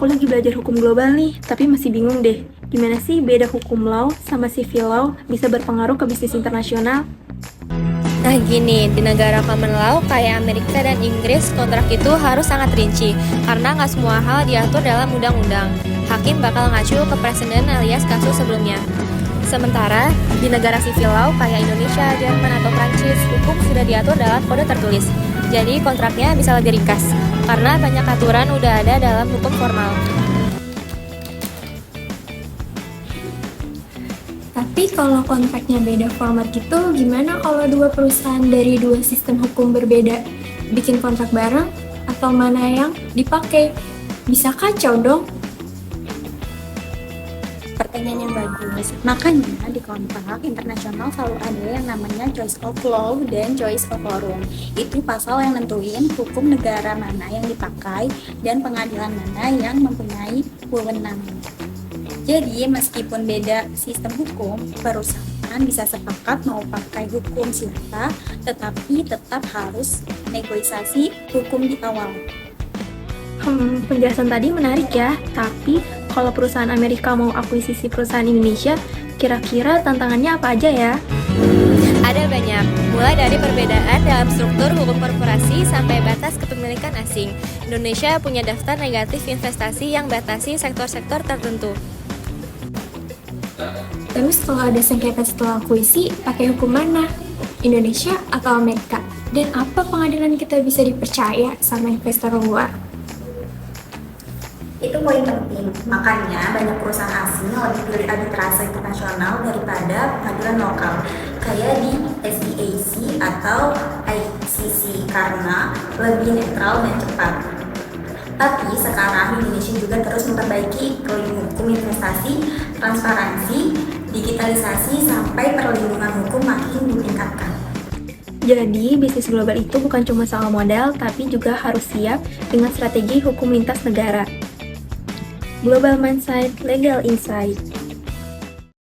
aku lagi belajar hukum global nih, tapi masih bingung deh. Gimana sih beda hukum law sama civil law bisa berpengaruh ke bisnis internasional? Nah gini, di negara common law kayak Amerika dan Inggris, kontrak itu harus sangat rinci karena nggak semua hal diatur dalam undang-undang. Hakim bakal ngacu ke presiden alias kasus sebelumnya. Sementara di negara civil law kayak Indonesia, Jerman, atau Prancis, hukum sudah diatur dalam kode tertulis. Jadi kontraknya bisa lebih ringkas karena banyak aturan udah ada dalam hukum formal. Tapi kalau kontraknya beda format gitu, gimana kalau dua perusahaan dari dua sistem hukum berbeda bikin kontrak bareng atau mana yang dipakai? Bisa kacau dong. Pertanyaan yang bagus. Makanya di kontrak internasional selalu ada yang namanya choice of law dan choice of forum. Itu pasal yang nentuin hukum negara mana yang dipakai dan pengadilan mana yang mempunyai wewenang. Jadi meskipun beda sistem hukum, perusahaan bisa sepakat mau pakai hukum siapa, tetapi tetap harus negosiasi hukum di awal. Penjelasan tadi menarik ya, tapi kalau perusahaan Amerika mau akuisisi perusahaan Indonesia, kira-kira tantangannya apa aja ya? Ada banyak, mulai dari perbedaan dalam struktur hukum korporasi sampai batas kepemilikan asing. Indonesia punya daftar negatif investasi yang batasi sektor-sektor tertentu. Terus kalau ada sengketa setelah akuisisi, pakai hukum mana? Indonesia atau Amerika? Dan apa pengadilan kita bisa dipercaya sama investor luar? Itu poin penting, makanya banyak perusahaan asing lebih pilih arbitrase internasional daripada pengadilan lokal, kayak di SEAC atau ICC karena lebih netral dan cepat. Tapi sekarang Indonesia juga terus memperbaiki iklim hukum investasi, transparansi, digitalisasi sampai perlindungan hukum makin ditingkatkan. Jadi, bisnis global itu bukan cuma soal modal, tapi juga harus siap dengan strategi hukum lintas negara. Global Mindsight, Legal Insight.